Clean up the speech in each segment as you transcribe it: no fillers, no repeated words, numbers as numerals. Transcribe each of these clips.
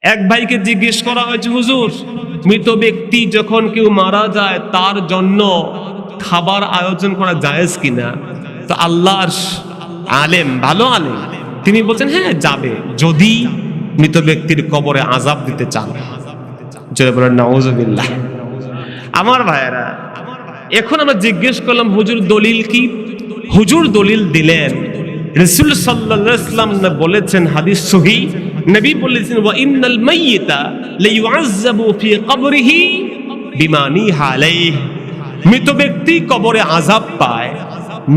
এক ভাইকে জিজ্ঞেস করা হয়েছে, হুজুর মৃত ব্যক্তি যখন কেউ মারা যায় তার জন্য খাবার আয়োজন করা জায়েজ কিনা? তো আল্লাহর আলেম, ভালো আলেম, তিনি বলছেন হ্যাঁ যাবে, যদি মৃত ব্যক্তির কবরে আযাব দিতে চান। জোরে বলেন নাউযুবিল্লাহ। আমার ভাইয়েরা, এখন আমরা জিজ্ঞেস করলাম হুজুর দলিল কি? হুজুর দলিল দিলেন, রাসূল সাল্লাল্লাহু আলাইহি ওয়াসাল্লাম বলেছেন, হাদিস সহিহ, নবী বলেছেন ওয়া ইন্নাল মাইয়িতা লিয়ুআযাবু ফি কবরিহি বিমা নিহা আলাইহি। মৃত ব্যক্তি কবরে আযাব পায়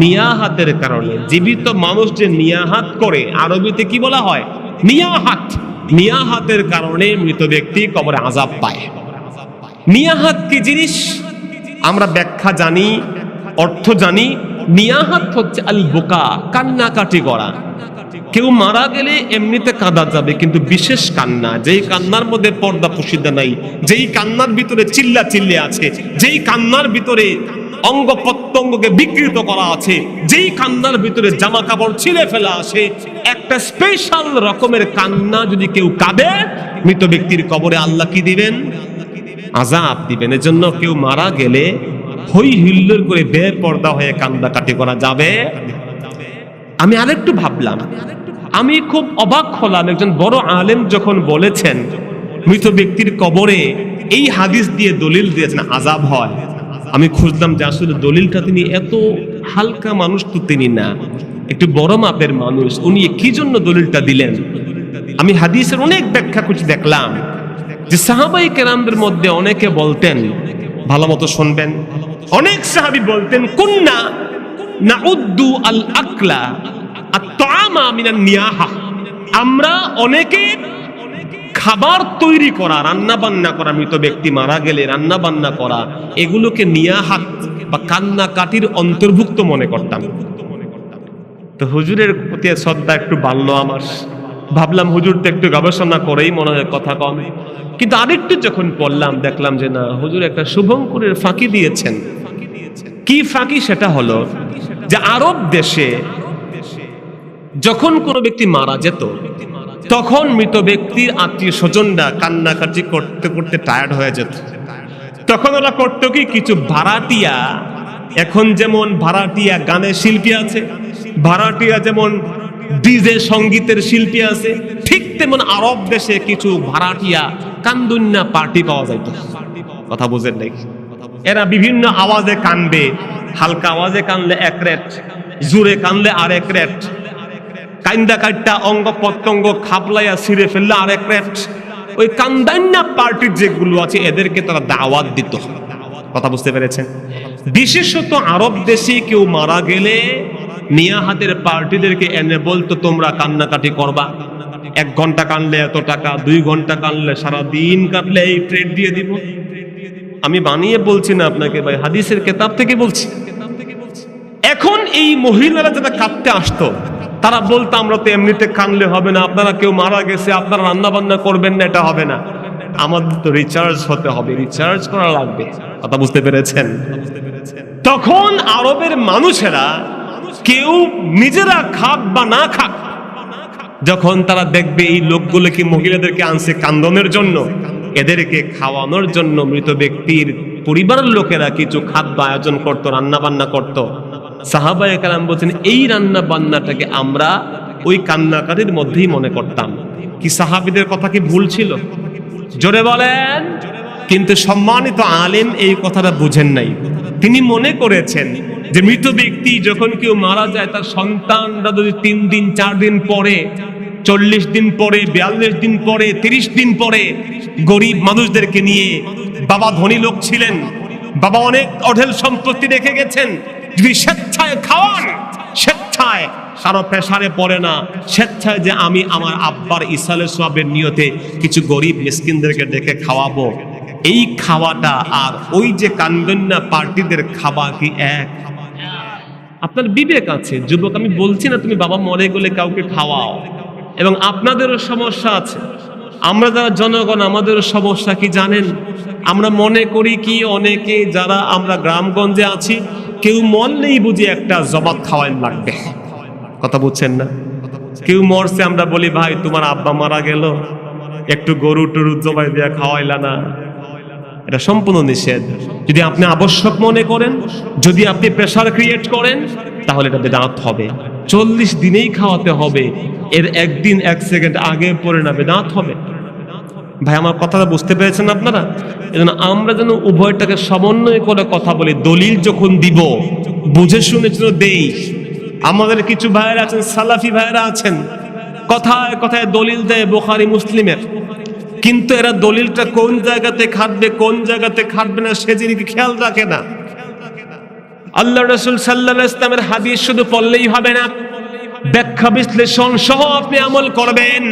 নিয়াহাতের কারণে। জীবিত মানুষ যে নিয়াহাত করে, আরবিতে কি বলা হয়? নিয়াহাত। নিয়াহাতের কারণে মৃত ব্যক্তি কবরে আযাব পায়। নিয়াহাত কি জিনিস আমরা ব্যাখ্যা জানি, অর্থ জানি। নিয়াহাত হচ্ছে আল বুকা, কান্নাকাটি করা। কেউ মারা গেলে এমনিতে কাঁদা যাবে, কিন্তু বিশেষ কান্না, যেই কান্নার মধ্যে পর্দা পুশিদা নাই, যেই কান্নার ভিতরে চিল্লা চিল্লি আছে, যেই কান্নার ভিতরে অঙ্গ প্রত্যঙ্গকে বিকৃত করা আছে, যেই কান্নার ভিতরে জামা কাপড় ছিঁড়ে ফেলা আছে, একটা স্পেশাল রকমের কান্না যদি কেউ কাঁদে, মৃত ব্যক্তির কবরে আল্লাহ কি দিবেন? আযাব দিবেন। এজন্য কেউ মারা গেলে হই হুল্লোড় করে বেপরদা হয়ে কান্দাকাটি করা যাবে। আমি আরেকটু ভাবলাম, আমি খুব অবাক হলাম, একজন বড় আলেম যখন বলেছেন মৃত ব্যক্তির কবরে এই হাদিস দিয়ে দলিল দিয়েছেন আযাব হয়, আমি খুঁজলাম যে আসলে দলিলটা তিনি এত হালকা মানুষ তো তিনি না, একটু বড় মাপের মানুষ, উনি কি জন্য দলিলটা দিলেন? আমি হাদিসের অনেক ব্যাখ্যা খুঁজে দেখলাম যে সাহাবায়ে কেরামদের মধ্যে অনেকে বলতেন, ভালো মতো শুনবেন, অনেক সাহাবী বলতেন কুন্না নাউদ্দু আল আকলা আত-তাআমা মিনান নিয়াহা, আমরা অনেকে খাবার তৈরি করা, রান্না বান্না করা, মৃত ব্যক্তি মারা গেলে রান্না বান্না করা, এগুলোকে নিয়াহাত বা কান্নাকাটির অন্তর্ভুক্ত মনে করতাম। তো হুজুরের প্রতি শ্রদ্ধা একটু বাড়লো আমার, ভাবলাম হুজুর তো একটু গবেষণা করেই মনে হয় কথা কম, কিন্তু আরেকটু যখন পড়লাম দেখলাম যে না, হুজুর একটা শুভঙ্করের ফাঁকি দিয়েছেন। কি ফাঁকি? সেটা হলো যে আরব দেশে যখন কোনো ব্যক্তি মারা যেত, তখন মৃত ব্যক্তির আত্মীয় স্বজনরা কান্নাকাটি করতে করতে টায়ার্ড হয়ে যেত। তখন ওরা করতো কি, কিছু ভাড়াটিয়া, এখন যেমন ভাড়াটিয়া গানের শিল্পী আছে, ভাড়াটিয়া যেমন ডিজে সঙ্গীতের শিল্পী আছে, ঠিক তেমন আরব দেশে কিছু ভাড়াটিয়া কান্দুন্না পার্টি পাওয়া যাইত। কথা বুঝেন নাই? এরা বিভিন্ন আওয়াজে কানবে, হালকা আওয়াজে কানলে এক রেট, জোরে কানলে আর এক রেট, কান্দা কাটটা অঙ্গ প্রত্যঙ্গ খাপলাইয়া ছিঁড়ে ফেললে আর এক রেট। ওই কান্দান্না পার্টির যেগুলো আছে এদেরকে তারা দাওয়াত দিত। কথা বুঝতে পেরেছেন? বিশেষত আরব দেশে কেউ মারা গেলে নিয়াহাতের পার্টিদেরকে এনে বলতো তোমরা কান্নাকাটি করবা, 1 ঘন্টা কানলে এত টাকা, 2 ঘন্টা কানলে, সারা দিন কাটলে এই ট্রেড দিয়ে দিব। আমি বানিয়ে বলছি না আপনাকে ভাই, হাদিসের কিতাব থেকে বলছি। এখন এই মহিলারা যারা কাঁদতে আসতো, তারা বলতো আমরা তো এমনিতে কানলে হবে না, আপনারা কেউ মারা গেছে আপনারা রান্না বান্না করবেন না, এটা হবে না, আমাদের তো রিচার্জ হতে হবে, রিচার্জ করা লাগবে। কথা বুঝতে পেরেছেন? তখন আরবের মানুষেরা কেউ নিজেরা খাক বা না খাক, যখন তারা দেখবে এই লোকগুলোকে, মহিলাদেরকে আনছে কান্দনের জন্য, এদেরকে খাওয়ানোর জন্য মৃত ব্যক্তির পরিবারের লোকেরা কিছু খাদ্য আয়োজন করত, রান্না বান্না করত। সাহাবায়ে কেরাম বলছেন এই রান্না বান্নাটাকে আমরা ওই কান্নাকাটির মধ্যেই মনে করতাম। কি সাহাবীদের কথা কি ভুল ছিল? জোরে বলেন। কিন্তু সম্মানিত আলেম এই কথাটা বুঝেন নাই। তিনি মনে করেছেন যে মৃত ব্যক্তি যখন কেউ মারা যায়, তার সন্তানরা যদি 3 দিন 4 দিন পরে, 40 দিন পরে, 42 দিন পরে, 30 দিন পরে গরিব মানুষদেরকে নিয়ে, বাবা ধনী লোক ছিলেন, বাবা অনেক অঢেল সম্পত্তি রেখে গেছেন, যদি স্বেচ্ছায় খাওয়ান, স্বেচ্ছায় কারো প্রেসারে পড়ে না, স্বেচ্ছায় যে আমি আমার আব্বার ইসালে সওয়াবের নিয়তে কিছু গরিব মিসকিনদেরকে ডেকে খাওয়াবো, এই খাওয়াটা আর ওই যে কান্দন্না পার্টিদের খাওয়া কি এক? আপনার বিবেক আছে যুবক, আমি বলছি না তুমি বাবা মরে গেলে কাউকে খাওয়াও, এবং আপনাদেরও সমস্যা আছে। আমরা যারা জনগণ, আমাদেরও সমস্যা কি জানেন? আমরা মনে করি কি, অনেকে যারা আমরা গ্রামগঞ্জে আছি, কেউ মরলেই বুঝি একটা জবাব খাওয়াইন লাগবে। কথা বুঝছেন না? কেউ মরছে, আমরা বলি ভাই তোমার আব্বা মারা গেল, একটু গরু টরু জবাই দেয়া খাওয়াইলা না, এটা সম্পূর্ণ নিষেধ। যদি আপনি আবশ্যক মনে করেন, যদি আপনি প্রেসার ক্রিয়েট করেন, তাহলে এটা বেদাত হবে। 40 দিনেই খাওয়াতে হবে, এর একদিন 1 সেকেন্ড আগে পরে না বেদাত হবে। ভাই আমার কথাটা বুঝতে পেরেছেন আপনারা? এজন্য আমরা যেন উভয়টাকে সমন্বয় করে কথা বলি। দলিল যখন দিব বুঝে শুনে যেন দেই। আমাদের কিছু ভাইয়েরা আছেন, সালাফি ভাইয়েরা আছেন, কথায় কথায় দলিল দেয় বুখারী মুসলিমের, কিন্তু এরা দলিলটা কোন জায়গাতে খাটবে কোন জায়গাতে খাটবে না সে জিনিসকে খেয়াল রাখে না। আল্লাহ রাসূল সাল্লাল্লাহু আলাইহি ওয়াসাল্লামের হাদিস শুধু পড়লেই হবে না, ব্যাখ্যা বিশ্লেষণ সহ আপনি আমল করবেন।